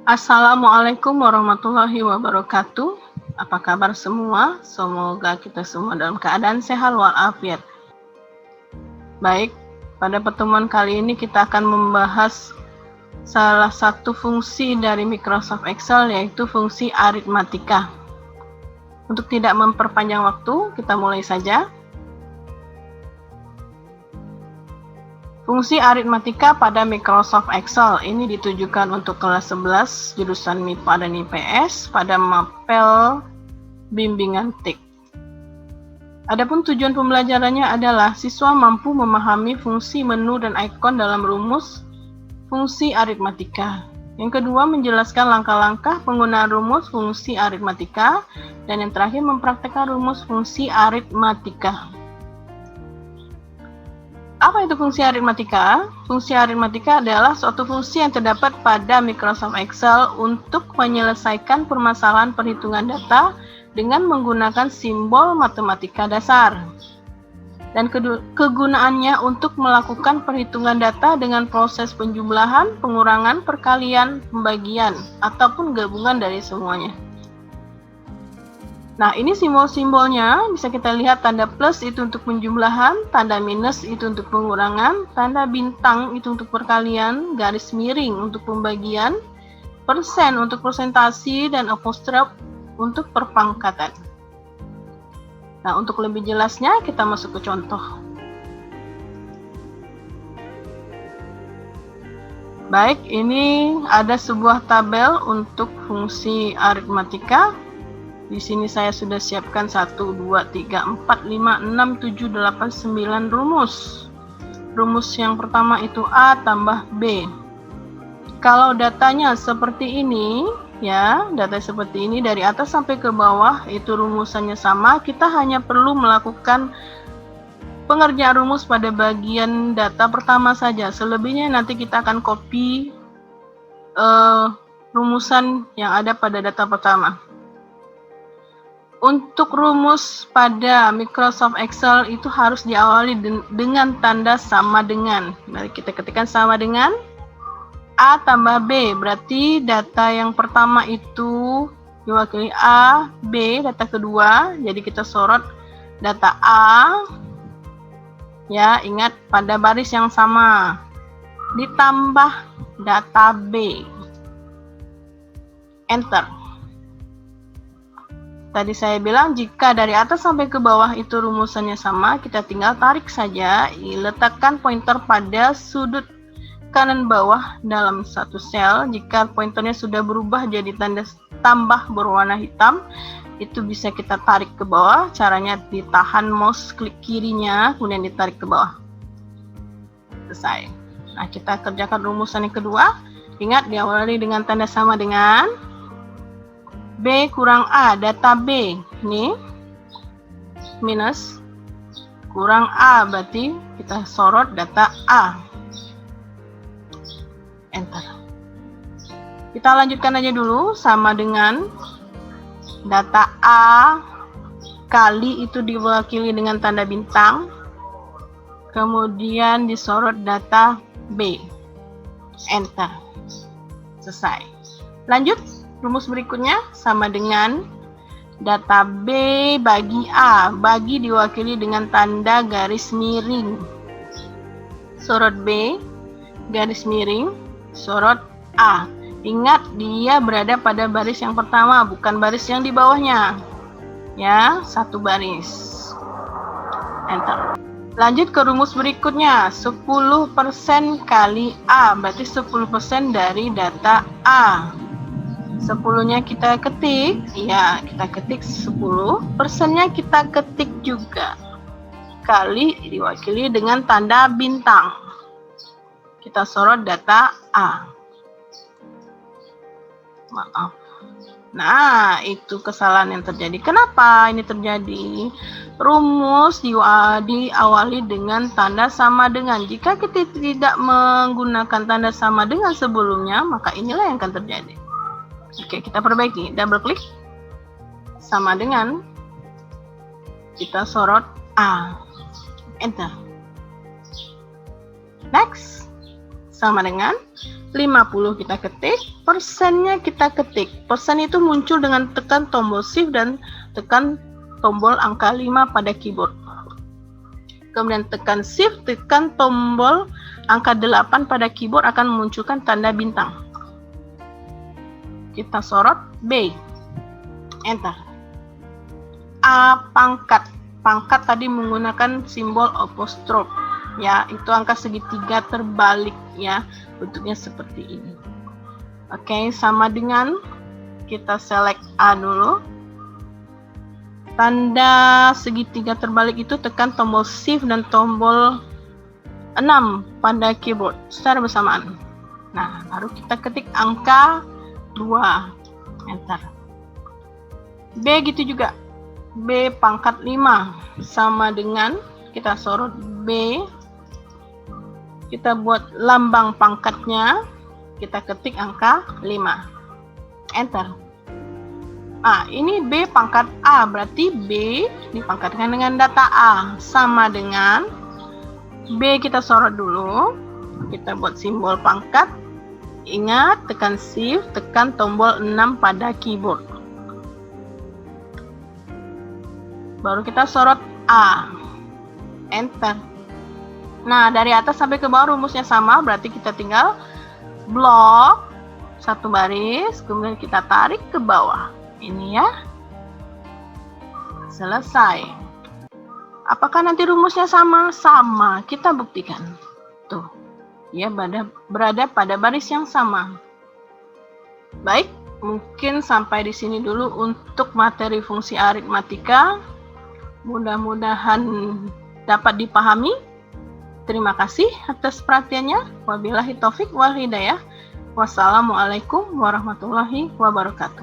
Assalamualaikum warahmatullahi wabarakatuh. Apa kabar semua? Semoga kita semua dalam keadaan sehat walafiat. Baik, pada pertemuan kali ini kita akan membahas salah satu fungsi dari Microsoft Excel, yaitu fungsi aritmatika. Untuk tidak memperpanjang waktu, kita mulai saja. Fungsi aritmatika pada Microsoft Excel ini ditujukan untuk kelas 11 jurusan MIPA dan IPS pada mapel bimbingan TIK. Adapun tujuan pembelajarannya adalah siswa mampu memahami fungsi menu dan ikon dalam rumus fungsi aritmatika. Yang kedua, menjelaskan langkah-langkah penggunaan rumus fungsi aritmatika. Dan yang terakhir, mempraktekkan rumus fungsi aritmatika. Apa itu fungsi aritmatika? Fungsi aritmatika adalah suatu fungsi yang terdapat pada Microsoft Excel untuk menyelesaikan permasalahan perhitungan data dengan menggunakan simbol matematika dasar. Dan kegunaannya untuk melakukan perhitungan data dengan proses penjumlahan, pengurangan, perkalian, pembagian, ataupun gabungan dari semuanya. Nah, ini simbol-simbolnya, bisa kita lihat tanda plus itu untuk penjumlahan, tanda minus itu untuk pengurangan, tanda bintang itu untuk perkalian, garis miring untuk pembagian, persen untuk persentasi, dan apostrof untuk perpangkatan. Nah, untuk lebih jelasnya kita masuk ke contoh. Baik, ini ada sebuah tabel untuk fungsi aritmatika. Di sini saya sudah siapkan 1, 2, 3, 4, 5, 6, 7, 8, 9 rumus. Rumus yang pertama itu A tambah B. Kalau datanya seperti ini, ya, data seperti ini dari atas sampai ke bawah itu rumusannya sama. Kita hanya perlu melakukan pengerjaan rumus pada bagian data pertama saja. Selebihnya nanti kita akan copy rumusan yang ada pada data pertama. Untuk rumus pada Microsoft Excel itu harus diawali dengan tanda sama dengan. Mari kita ketikkan sama dengan A tambah B. Berarti data yang pertama itu diwakili A, B, data kedua. Jadi kita sorot data A. Ya, ingat pada baris yang sama. Ditambah data B. Enter. Tadi saya bilang jika dari atas sampai ke bawah itu rumusannya sama, kita tinggal tarik saja, letakkan pointer pada sudut kanan bawah dalam satu sel. Jika pointernya sudah berubah jadi tanda tambah berwarna hitam, itu bisa kita tarik ke bawah. Caranya ditahan mouse klik kirinya, kemudian ditarik ke bawah. Selesai. Nah, kita kerjakan rumusan yang kedua. Ingat, diawali dengan tanda sama dengan B kurang A, data B ini minus kurang A, berarti kita sorot data A. Enter. Kita lanjutkan aja dulu, sama dengan data A kali itu diwakili dengan tanda bintang, kemudian disorot data B. Enter. Selesai. Lanjut. Rumus berikutnya sama dengan data B bagi A. Bagi diwakili dengan tanda garis miring. Sorot B, garis miring, sorot A. Ingat, dia berada pada baris yang pertama, bukan baris yang di bawahnya. Ya, satu baris. Enter. Lanjut ke rumus berikutnya. 10% kali A, berarti 10% dari data A. 10-nya kita ketik, ya kita ketik 10, persennya kita ketik juga, kali diwakili dengan tanda bintang. Kita sorot data A. Maaf. Nah, itu kesalahan yang terjadi. Kenapa ini terjadi? Rumus diawali dengan tanda sama dengan. Jika kita tidak menggunakan tanda sama dengan sebelumnya, maka inilah yang akan terjadi. Oke, kita perbaiki. Double klik. Sama dengan. Kita sorot A. Enter. Next. Sama dengan 50 kita ketik, persennya kita ketik. Persen itu muncul dengan tekan tombol shift dan tekan tombol angka 5 pada keyboard. Kemudian tekan shift, tekan tombol angka 8 pada keyboard akan memunculkan tanda bintang. Kita sorot B, enter. A pangkat. Pangkat tadi menggunakan simbol apostrof. Ya, itu angka segitiga terbalik ya. Bentuknya seperti ini. Oke, sama dengan kita select A dulu. Tanda segitiga terbalik itu tekan tombol shift dan tombol 6 pada keyboard secara bersamaan. Nah, baru kita ketik angka 2, enter. B gitu juga. B pangkat 5 sama dengan kita sorot B. Kita buat lambang pangkatnya, kita ketik angka 5, enter. Nah, ini B pangkat A, berarti B dipangkatkan dengan data A, sama dengan B kita sorot dulu, kita buat simbol pangkat, ingat tekan shift, tekan tombol 6 pada keyboard. Baru kita sorot A, enter. Nah, dari atas sampai ke bawah rumusnya sama, berarti kita tinggal blok satu baris, kemudian kita tarik ke bawah. Ini ya, selesai. Apakah nanti rumusnya sama? Sama, kita buktikan. Tuh, ya berada pada baris yang sama. Baik, mungkin sampai di sini dulu untuk materi fungsi aritmatika. Mudah-mudahan dapat dipahami. Terima kasih atas perhatiannya. Wabillahi taufik wal hidayah. Wassalamualaikum warahmatullahi wabarakatuh.